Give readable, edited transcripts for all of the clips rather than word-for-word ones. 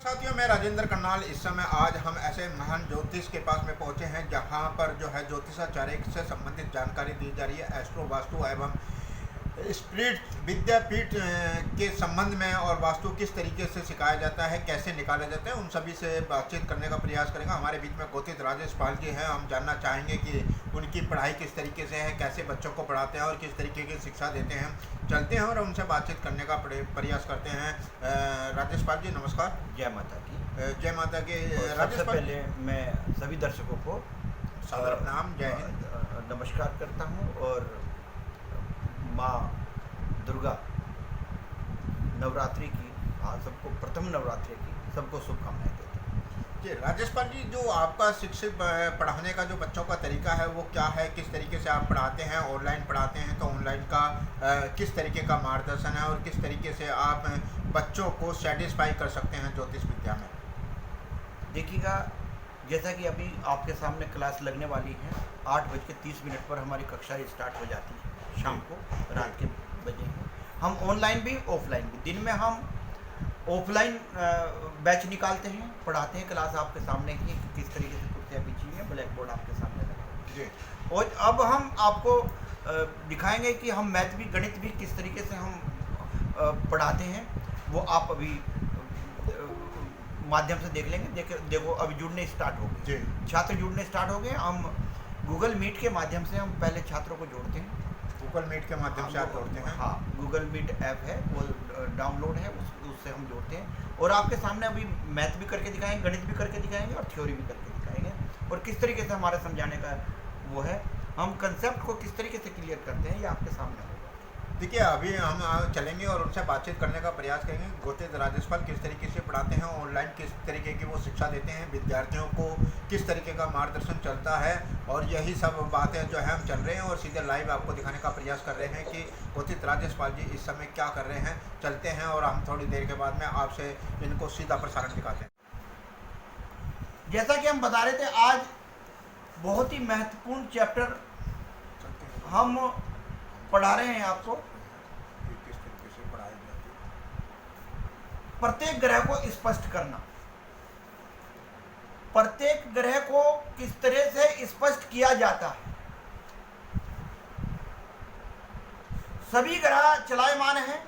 साथियों, मैं राजेंद्र करनाल। इस समय आज हम ऐसे महान ज्योतिष के पास में पहुंचे हैं जहां पर जो है ज्योतिषाचार्य से संबंधित जानकारी दी जा रही है। एस्ट्रो वास्तु एवं स्पिरिट विद्यापीठ के संबंध में और वास्तु किस तरीके से सिखाया जाता है, कैसे निकाला जाता है, उन सभी से बातचीत करने का प्रयास करेंगे। हमारे बीच में गोतित राजेश पाल जी हैं। हम जानना चाहेंगे कि उनकी पढ़ाई किस तरीके से है, कैसे बच्चों को पढ़ाते हैं और किस तरीके की शिक्षा देते हैं। चलते हैं और उनसे बातचीत करने का प्रयास करते हैं। राजेश पाल जी, नमस्कार। जय माता की। जय माता की। सबसे पहले मैं सभी दर्शकों को सादर प्रणाम, जय हिंद, नमस्कार करता हूँ और माँ दुर्गा नवरात्रि की सबको प्रथम नवरात्रि की सबको शुभकामनाएं देता हूँ। जी राजेश पाल जी, जो आपका शिक्षित पढ़ाने का जो बच्चों का तरीका है वो क्या है, किस तरीके से आप पढ़ाते हैं? ऑनलाइन पढ़ाते हैं तो ऑनलाइन का किस तरीके का मार्गदर्शन है और किस तरीके से आप बच्चों को सेटिस्फाई कर सकते हैं ज्योतिष विद्या में? देखिएगा, जैसा कि अभी आपके सामने क्लास लगने वाली है, 8:30 पर हमारी कक्षा स्टार्ट हो जाती है शाम को, रात के बजे। हम ऑनलाइन भी ऑफलाइन भी, दिन में हम ऑफलाइन बैच निकालते हैं, पढ़ाते हैं। क्लास आपके सामने ही कि किस तरीके से कुर्सियाँ बिछी हैं, ब्लैक बोर्ड आपके सामने लगा जी। और अब हम आपको दिखाएंगे कि हम मैथ भी, गणित भी किस तरीके से हम पढ़ाते हैं, वो आप अभी माध्यम से देख लेंगे। देखो अभी जुड़ने स्टार्ट हो गए, छात्र जुड़ने स्टार्ट हो गए। हम गूगल मीट के माध्यम से हम पहले छात्रों को जोड़ते हैं। गूगल मीट के माध्यम से आप जोड़ते हैं? हाँ, गूगल मीट ऐप है, वो डाउनलोड है, उससे हम जोड़ते हैं। और आपके सामने अभी मैथ भी करके दिखाएंगे, गणित भी करके दिखाएंगे और थ्योरी भी करके दिखाएंगे। और किस तरीके से हमारे समझाने का वो है, हम कंसेप्ट को किस तरीके से क्लियर करते हैं, ये आपके सामने होगा। देखिए, अभी हम चलेंगे और उनसे बातचीत करने का प्रयास करेंगे। गोतित राजेश पाल किस तरीके से पढ़ाते हैं, ऑनलाइन किस तरीके की वो शिक्षा देते हैं, विद्यार्थियों को किस तरीके का मार्गदर्शन चलता है, और यही सब बातें जो है हम चल रहे हैं और सीधे लाइव आपको दिखाने का प्रयास कर रहे हैं कि गोतित राजेश पाल जी इस समय क्या कर रहे हैं। चलते हैं और हम थोड़ी देर के बाद में आपसे इनको सीधा प्रसारण दिखाते हैं। जैसा कि हम बता रहे थे, आज बहुत ही महत्वपूर्ण चैप्टर हम पढ़ा रहे हैं आपको। किस तरीके से पढ़ाई जाती है? प्रत्येक ग्रह को स्पष्ट करना, प्रत्येक ग्रह को किस तरह से स्पष्ट किया जाता है। सभी ग्रह चलायमान हैं।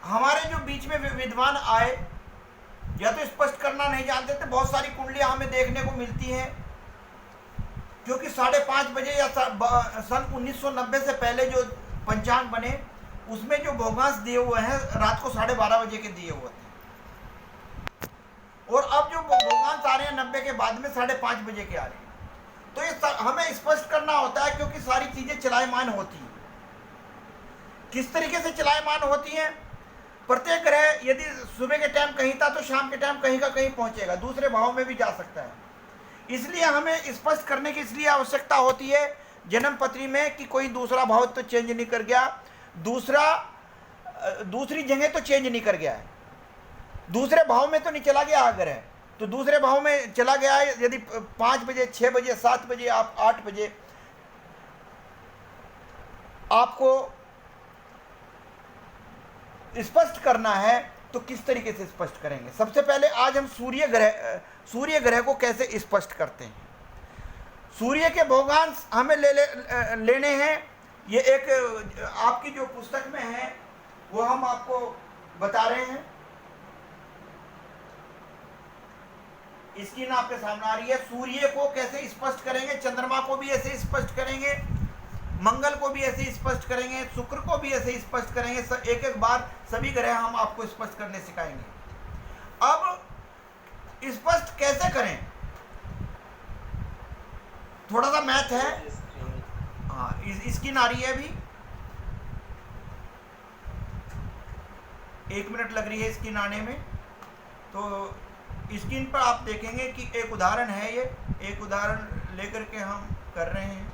हमारे जो बीच में विद्वान आए, या तो स्पष्ट करना नहीं जानते थे। बहुत सारी कुंडलियां हमें देखने को मिलती हैं, क्योंकि 5:30 बजे या सन 1990 से पहले जो पंचांग बने, उसमें जो भोगांश दिए हुए हैं रात को 12:30 बजे के दिए हुए थे। और अब जो भोगांश आ रहे हैं 90 के बाद में 5:30 बजे के आ रहे हैं। तो ये हमें स्पष्ट करना होता है, क्योंकि सारी चीजें चलायमान होती हैं। किस तरीके से चलायमान होती हैं? प्रत्येक ग्रह यदि सुबह के टाइम कहीं था तो शाम के टाइम कहीं का कहीं पहुंचेगा, दूसरे भाव में भी जा सकता है। इसलिए हमें स्पष्ट करने की इसलिए आवश्यकता होती है जन्म पत्री में कि कोई दूसरा भाव तो चेंज नहीं कर गया, दूसरी जगह तो चेंज नहीं कर गया है, दूसरे भाव में तो नहीं चला गया। अगर है तो दूसरे भाव में चला गया है। यदि 5 बजे, 6 बजे, 7 बजे, आप 8 बजे आपको स्पष्ट करना है, तो किस तरीके से स्पष्ट करेंगे? सबसे पहले आज हम सूर्य ग्रह को कैसे स्पष्ट करते हैं। सूर्य के भोगांश हमें लेने हैं। ये एक आपकी जो पुस्तक में है वो हम आपको बता रहे हैं। स्क्रीन आपके सामने आ रही है। सूर्य को कैसे स्पष्ट करेंगे, चंद्रमा को भी ऐसे स्पष्ट करेंगे, मंगल को भी ऐसे स्पष्ट करेंगे, शुक्र को भी ऐसे स्पष्ट करेंगे। एक एक बार सभी ग्रह हम आपको स्पष्ट करने सिखाएंगे। अब स्पष्ट कैसे करें, थोड़ा सा मैथ है। हाँ, इसकी नारी है। अभी 1 मिनट लग रही है इसकी आने में। तो स्क्रीन पर आप देखेंगे कि एक उदाहरण है। ये एक उदाहरण लेकर के हम कर रहे हैं।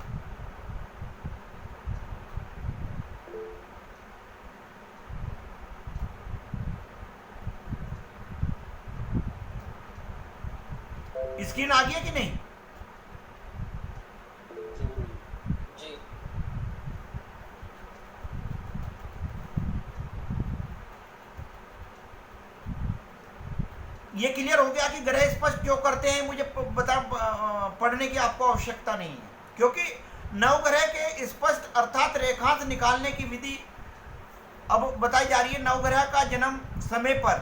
स्क्रीन आ गया कि नहीं? जी। ये क्लियर हो गया कि ग्रह स्पष्ट क्यों करते हैं, मुझे पढ़ने की आपको आवश्यकता नहीं है, क्योंकि नवग्रह के स्पष्ट अर्थात रेखांश निकालने की विधि अब बताई जा रही है। नवग्रह का जन्म समय पर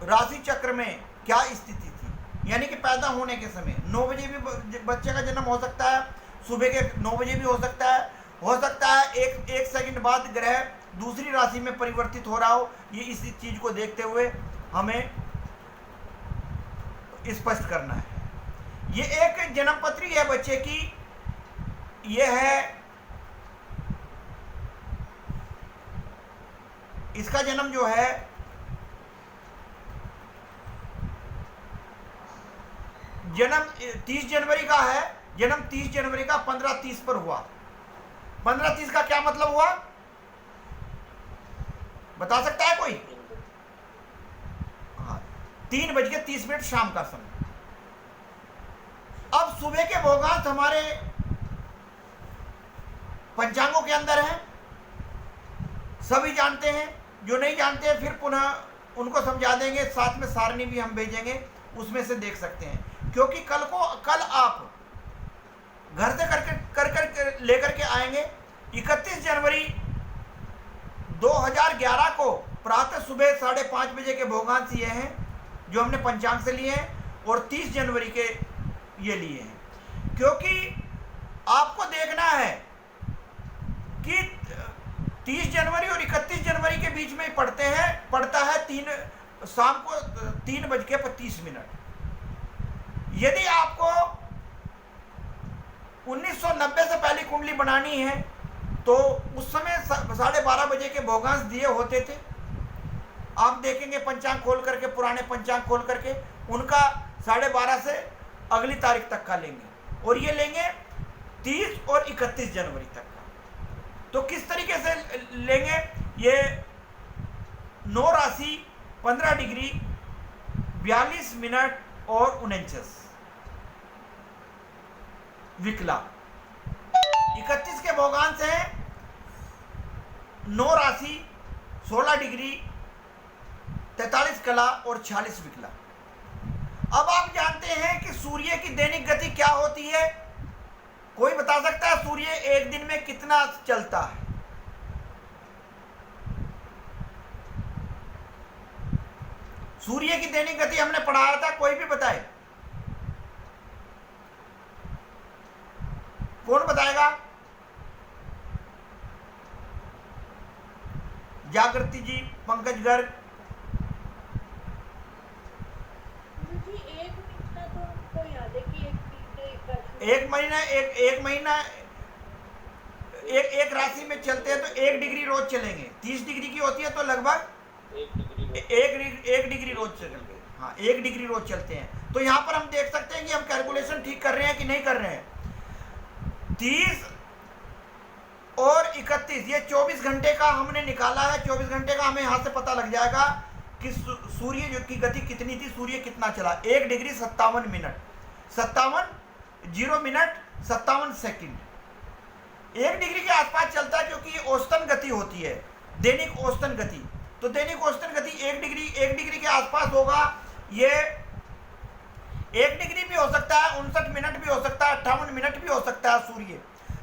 राशि चक्र में क्या स्थिति थी, यानी कि पैदा होने के समय 9 बजे भी बच्चे का जन्म हो सकता है, सुबह के 9 बजे भी हो सकता है एक सेकंड बाद ग्रह दूसरी राशि में परिवर्तित हो रहा हो। ये इस चीज को देखते हुए हमें स्पष्ट करना है। ये एक जन्मपत्री है बच्चे की, ये है इसका जन्म जो है जन्म 30 जनवरी का है, जन्म 30 जनवरी का 15:30 पर हुआ। 15:30 का क्या मतलब हुआ, बता सकता है कोई? हाँ, 3:30 शाम का समय। अब सुबह के भोगांश हमारे पंचांगों के अंदर है, सभी जानते हैं। जो नहीं जानते हैं फिर पुनः उनको समझा देंगे, साथ में सारणी भी हम भेजेंगे, उसमें से देख सकते हैं। क्योंकि कल आप घर से कर लेकर के आएंगे। 31 जनवरी 2011 को प्रातः सुबह 5:30 बजे के भोगांश ये हैं जो हमने पंचांग से लिए हैं, और 30 जनवरी के ये लिए हैं। क्योंकि आपको देखना है कि 30 जनवरी और 31 जनवरी के बीच में पड़ता है शाम को 3:25। यदि आपको 1990 से पहले कुंडली बनानी है तो उस समय 12:30 बजे के भोगांश दिए होते थे। आप देखेंगे पंचांग खोल करके, पुराने पंचांग खोल करके उनका 12:30 से अगली तारीख तक का लेंगे, और ये लेंगे 30 और 31 जनवरी तक का। तो किस तरीके से लेंगे, ये 9 राशि 15 डिग्री 42 मिनट और 49 विकला। 31 के भोगांश हैं 9 राशि 16 डिग्री 43 कला और 46 विकला। अब आप जानते हैं कि सूर्य की दैनिक गति क्या होती है? कोई बता सकता है सूर्य एक दिन में कितना चलता है? सूर्य की दैनिक गति हमने पढ़ाया था, कोई भी बताए? कौन बताएगा? जागृति जी, पंकज गर्ग। एक महीना एक राशि में चलते हैं तो 1 डिग्री रोज चलेंगे। 30 डिग्री की होती है तो लगभग 1 डिग्री रोज चलेंगे। हाँ, 1 डिग्री रोज चलते हैं। तो यहाँ पर हम देख सकते हैं कि हम कैलकुलेशन ठीक कर रहे हैं कि नहीं कर रहे हैं। 30 और 31 ये 24 घंटे का हमने निकाला है। 24 घंटे का हमें यहाँ से पता लग जाएगा कि सूर्य जो की गति कितनी थी, सूर्य कितना चला। 1 डिग्री 57 मिनट 57 सेकंड 1 डिग्री के आसपास चलता है, क्योंकि ये औसतन गति होती है, दैनिक औसतन गति। तो दैनिक औसतन गति 1 डिग्री के आसपास होगा। ये 1 डिग्री भी हो सकता है, 59 मिनट भी हो सकता है, 58 मिनट भी हो सकता है। सूर्य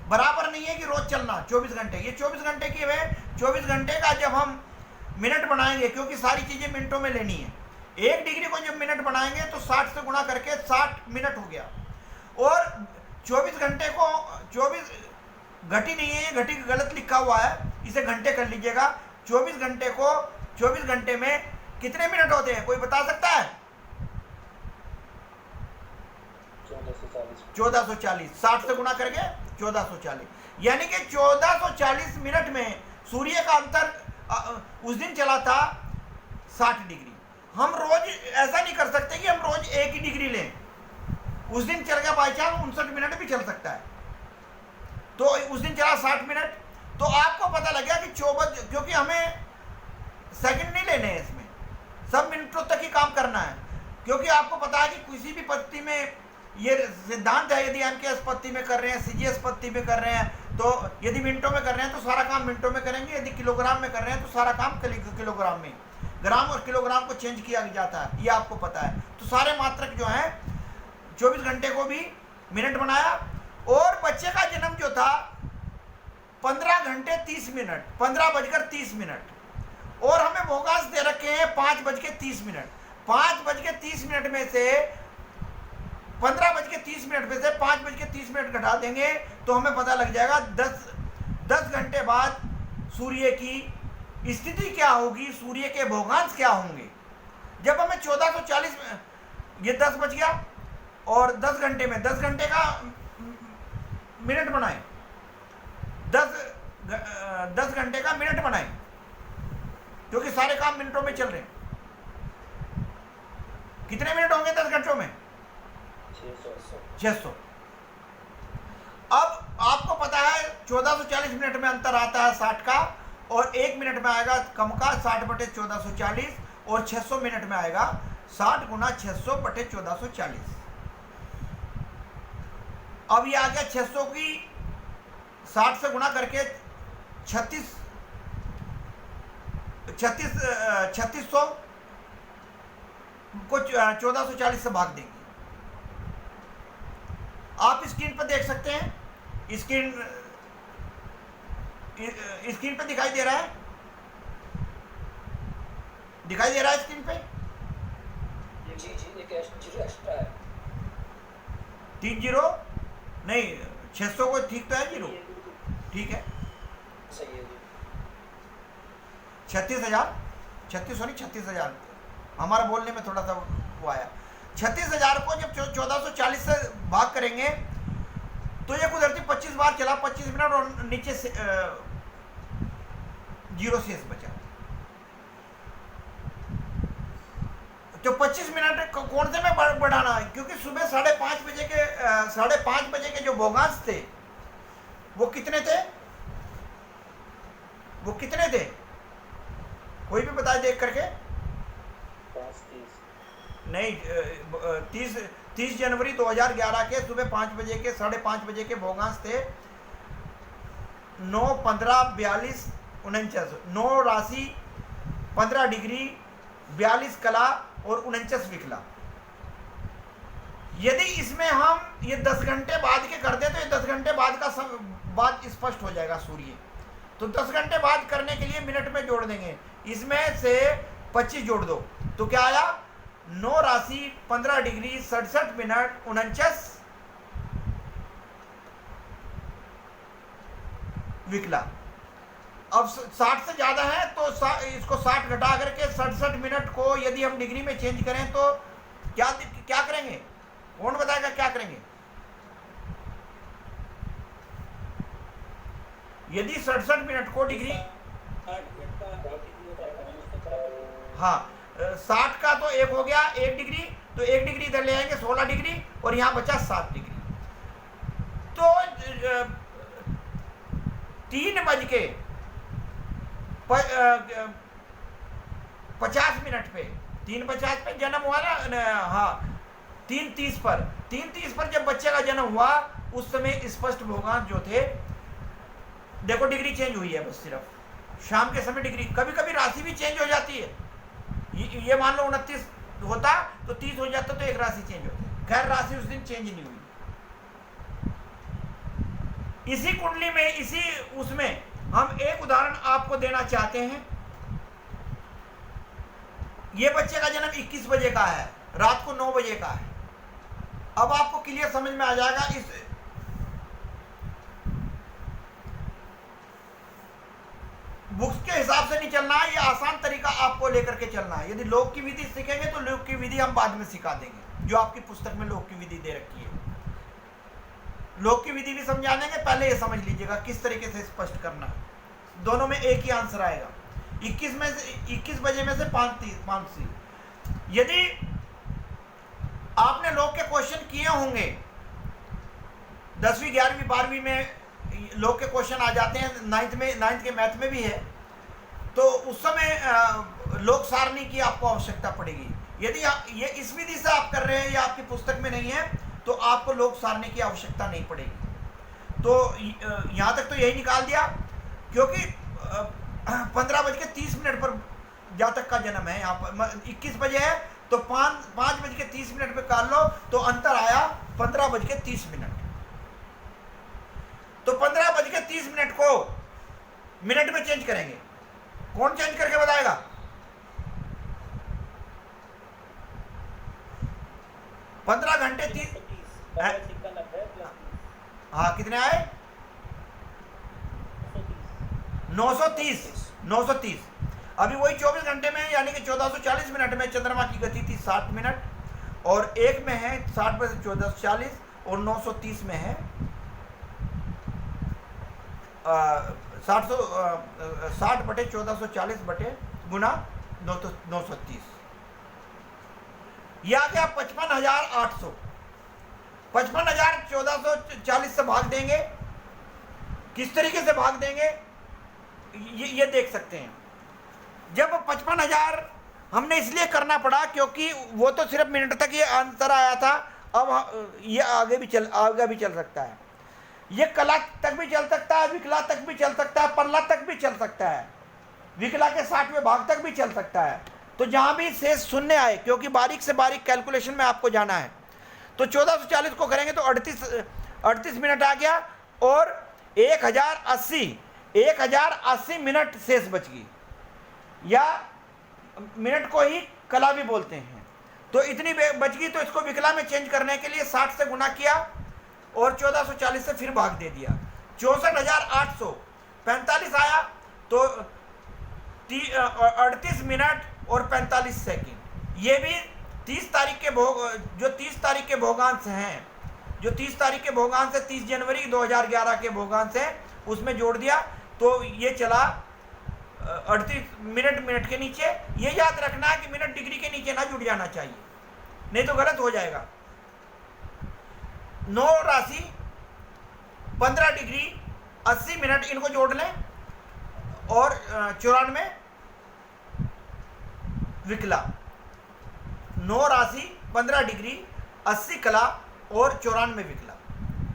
बराबर नहीं है कि रोज चलना 24 घंटे। ये 24 घंटे की है। 24 घंटे का जब हम मिनट बनाएंगे, क्योंकि सारी चीजें मिनटों में लेनी है, 1 डिग्री को जब मिनट बनाएंगे तो 60 से गुणा करके 60 मिनट हो गया। और 24 घंटे को 24 घटी नहीं है, ये घटी गलत लिखा हुआ है, इसे घंटे कर लीजिएगा। 24 घंटे को 24 घंटे में कितने मिनट होते हैं, कोई बता सकता है? 1440। 60 से गुणा करके 1440, यानी कि 1440 मिनट में सूर्य का अंतर उस दिन चला था 60 डिग्री। हम रोज ऐसा नहीं कर सकते कि हम रोज 1 ही डिग्री लें। उस दिन चल गया बाई चांस 59 मिनट भी चल सकता है, तो उस दिन चला 60 मिनट। तो आपको पता लग गया कि 24, क्योंकि हमें सेकंड नहीं लेने हैं, इसमें सब मिनटों तक ही काम करना है। क्योंकि आपको पता है कि किसी भी पद्धति में ये सिद्धांत है, यदि एमकेएस पद्धति में कर रहे हैं, सीजीएस पद्धति में कर रहे हैं, तो यदि मिनटों में कर रहे हैं तो सारा काम मिनटों में करेंगे, यदि किलोग्राम में कर रहे हैं तो सारा काम किलोग्राम में। ग्राम और किलोग्राम को चेंज किया जाता है, ये आपको पता है। तो सारे मात्रक जो हैं 24 घंटे को भी मिनट बनाया। और बच्चे का जन्म जो था 15 घंटे 30 मिनट, 15:30। और हमें भोगांश दे रखे हैं 5:30। 5:30 में से 15:30 में से 5:30 घटा देंगे तो हमें पता लग जाएगा 10 घंटे बाद सूर्य की स्थिति क्या होगी, सूर्य के भोगांश क्या होंगे। जब हमें 1440 ये 10 बज गया और 10 घंटे में 10 घंटे का मिनट बनाए, 10 घंटे का मिनट बनाए, क्योंकि सारे काम मिनटों में चल रहे हैं। कितने मिनट होंगे 10 घंटों में? 600। अब आपको पता है 1440 मिनट में अंतर आता है 60 का, और 1 मिनट में आएगा कम का 60/1440, और 600 मिनट में आएगा 60 गुना 600/1440। अब ये आ गया 600 की 60 से गुणा करके 3600 को 1440 से भाग देंगे। आप स्क्रीन पर देख सकते हैं, स्क्रीन पे दिखाई दे रहा है, स्क्रीन पे? जी एक एक्स्ट्रा है। 30 नहीं, 600 को ठीक तो है, 0 ठीक है, सही है जी। 36,000 हमारा बोलने में थोड़ा सा वो आया। 36,000 को जब 1440 से भाग करेंगे तो ये कुदरती 25 बार चला, 25 मिनट, और नीचे से 0 शेष बचा। तो 25 मिनट कौन से में बढ़ाना है, क्योंकि सुबह 5:30 बजे के जो भोगांश थे वो कितने थे? कोई भी बताए देख करके। 5:30 नहीं, 30 जनवरी 2011 के सुबह 5 बजे के 5:30 बजे के भोगांश थे 9, 15, 42, 49। 9 राशि, 15 डिग्री, 42 कला और 49 विकला। यदि इसमें हम ये 10 घंटे बाद के कर दे तो ये 10 घंटे बाद का बाद स्पष्ट हो जाएगा सूर्य। तो 10 घंटे बाद करने के लिए मिनट में जोड़ देंगे, इसमें से 25 जोड़ दो तो क्या आया? 9 राशि, 15 डिग्री, 67 मिनट, 49 विकला। अब 60 से ज्यादा है तो इसको 60 घटा करके 67 मिनट को यदि हम डिग्री में चेंज करें तो क्या करेंगे? कौन बताएगा क्या करेंगे? यदि 67 मिनट को डिग्री, हाँ 60 का तो 1 हो गया 1 डिग्री, तो 1 डिग्री इधर ले आएंगे 16 डिग्री, और यहाँ बचा 7 डिग्री। तो 3:50 पे 3:50 पे जन्म हुआ ना, हाँ 3:30 पर जब बच्चे का जन्म हुआ उस समय स्पष्ट भोगांश जो थे, देखो डिग्री चेंज हुई है बस सिर्फ शाम के समय डिग्री। कभी कभी राशि भी चेंज हो जाती है, ये मान लो 29 होता तो 30 हो जाता तो एक राशि चेंज होती। खैर राशि उस दिन चेंज नहीं हुई। इसी कुंडली में इसी उसमें हम एक उदाहरण आपको देना चाहते हैं। ये बच्चे का जन्म 21 बजे का है, रात को 9 बजे का है। अब आपको क्लियर समझ में आ जाएगा। इस बुक्स के हिसाब से नहीं चलना है, ये आसान तरीका आपको लेकर के चलना है। यदि लोक की विधि सीखेंगे तो लोक की विधि हम बाद में सिखा देंगे, जो आपकी पुस्तक में लोक की विधि दे रखी है। लोक की विधि भी समझा देंगे, पहले ये समझ लीजिएगा किस तरीके से स्पष्ट करना है। दोनों में एक ही आंसर आएगा। 21 बजे में से 5:30। यदि आपने लोक के क्वेश्चन किए होंगे 10वीं 11वीं 12वीं में, लोक के क्वेश्चन आ जाते हैं, 9th के मैथ में भी है, तो उस समय लोक सारणी की आपको आवश्यकता पड़ेगी। यदि ये इस विधि से आप कर रहे हैं या आपकी पुस्तक में नहीं है तो आपको लोक सारणी की आवश्यकता नहीं पड़ेगी। तो यहाँ तक तो यही निकाल दिया, क्योंकि 15:30 पर जातक का जन्म है, यहाँ पर 21 बजे है तो 5:30 पे काट लो तो अंतर आया 15:30। तो 15:30 को मिनट में चेंज करेंगे। कौन चेंज करके बताएगा? पंद्रह घंटे 30। हाँ, कितने आए? 930। अभी वही 24 घंटे में यानी कि 1440 मिनट में चंद्रमा की गति थी 60 मिनट, और एक में है 60 में से 1440 और 930 में है 60/1440 बटे गुना 930। यह आ गया 55,800। 55,000 1440 से भाग देंगे। किस तरीके से भाग देंगे ये देख सकते हैं। जब 55,000 हमने इसलिए करना पड़ा क्योंकि वो तो सिर्फ मिनट तक ये अंतर आया था, अब ये आगे भी चल सकता है, ये कला तक भी चल सकता है, विकला तक भी चल सकता है, पल्ला तक भी चल सकता है, विकला के 60वें भाग तक भी चल सकता है। तो जहां भी शेष शून्य आए, क्योंकि बारीक से बारीक कैलकुलेशन में आपको जाना है, तो 1440 को करेंगे तो 38 मिनट आ गया और 1080 मिनट शेष बच गई, या मिनट को ही कला भी बोलते हैं। तो इतनी बच गई, तो इसको विकला में चेंज करने के लिए 60 से गुना किया और 1440 से फिर भाग दे दिया। 64,800 45 आया तो 38 मिनट और 45 सेकंड। ये भी 30 तारीख के जो 30 तारीख के भोगांश हैं, जो 30 तारीख के भोगांश है 30 जनवरी 2011 के भोगांश है, उसमें जोड़ दिया तो ये चला 38 मिनट के नीचे। ये याद रखना है कि मिनट डिग्री के नीचे ना जुड़ जाना चाहिए, नहीं तो गलत हो जाएगा। 9 राशि 15 डिग्री 80 मिनट, इनको जोड़ लें, और 94 विकला। 9 राशि 15 डिग्री 80 कला और 94 विकला।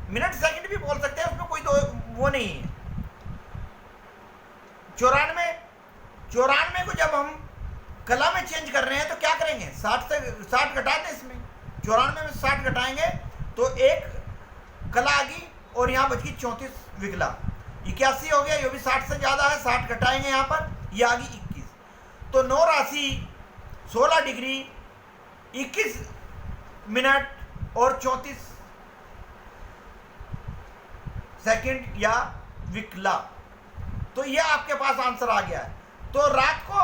मिनट सेकंड भी बोल सकते हैं, उसमें कोई तो वो नहीं है। 94 को जब हम कला में चेंज कर रहे हैं तो क्या करेंगे? 60 घटाते इसमें, 94 में 60 घटाएंगे तो एक कला आ गई और यहाँ बच गई 34 विकला। 81 हो गया, ये भी 60 से ज़्यादा है, 60 घटाएंगे यहाँ पर, ये आ गई 21। तो 9 राशि 16 डिग्री 21 मिनट और 34 सेकंड या विकला। तो ये आपके पास आंसर आ गया है। तो रात को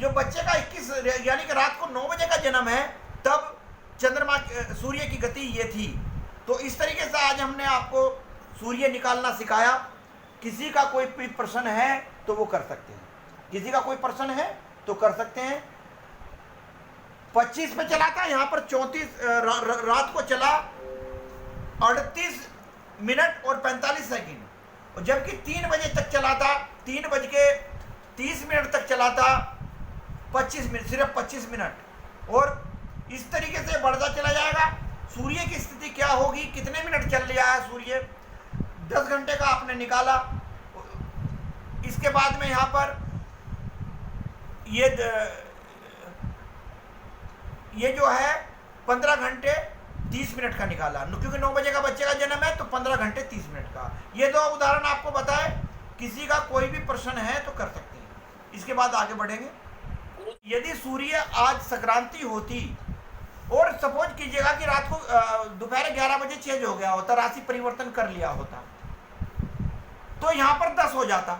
जो बच्चे का 21 यानी कि रात को 9 बजे का जन्म है, तब चंद्रमा सूर्य की गति ये थी। तो इस तरीके से आज हमने आपको सूर्य निकालना सिखाया। किसी का कोई प्रश्न है तो वो कर सकते हैं, किसी का कोई प्रश्न है तो कर सकते हैं। 25 पे चला था, यहाँ पर 34 रात को चला 38 मिनट और 45 सेकंड, और जबकि 3 बजे तक चला था, 3:30 तक चला था 25 मिनट, सिर्फ 25 मिनट। और इस तरीके से बढ़ता चला जाएगा। सूर्य की स्थिति क्या होगी, कितने मिनट चल रहा है सूर्य, 10 घंटे का आपने निकाला। इसके बाद में यहाँ पर ये जो है 15 घंटे 30 मिनट का निकाला, क्योंकि 9 बजे का बच्चे का जन्म है तो 15 घंटे 30 मिनट का। ये 2 उदाहरण आपको बताए। किसी का कोई भी प्रश्न है तो कर सकते हैं, इसके बाद आगे बढ़ेंगे। यदि सूर्य आज संक्रांति होती और सपोज कीजिएगा कि रात को दोपहर 11 बजे चेंज हो गया होता, राशि परिवर्तन कर लिया होता, तो यहाँ पर 10 हो जाता।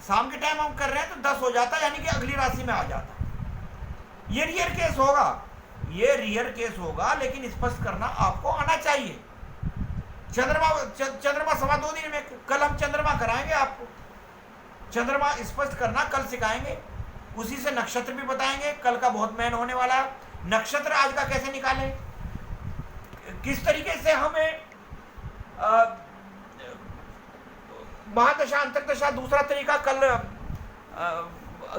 शाम के टाइम हम कर रहे हैं तो 10 हो जाता, यानी कि अगली राशि में आ जाता। ये रियर केस होगा, ये रियर केस होगा, लेकिन स्पष्ट करना आपको आना चाहिए। चंद्रमा 2.25 दिन में, कल हम चंद्रमा कराएंगे आपको। चंद्रमा स्पष्ट करना कल सिखाएंगे, उसी से नक्षत्र भी बताएंगे। कल का बहुत मेन होने वाला है, नक्षत्र आज का कैसे निकालें, किस तरीके से हमें महादशा अंतरदशा, दूसरा तरीका कल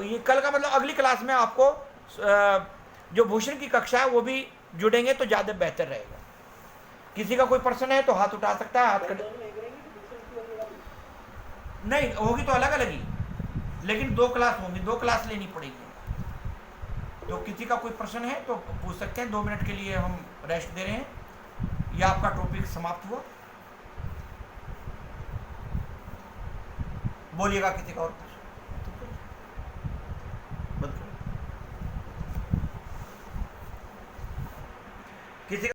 ये कल का मतलब अगली क्लास में आपको जो भूषण की कक्षा है वो भी जुड़ेंगे तो ज़्यादा बेहतर रहेगा। किसी का कोई प्रश्न है तो हाथ उठा सकता है, हाथ कर। नहीं होगी तो अलग अलग ही, लेकिन 2 क्लास होंगी, 2 क्लास लेनी पड़ेगी। तो किसी का कोई प्रश्न है तो पूछ सकते हैं। 2 मिनट के लिए हम रेस्ट दे रहे हैं। यह आपका टॉपिक समाप्त हुआ। बोलिएगा किसी का और प्रश्न? बंद करो। किसी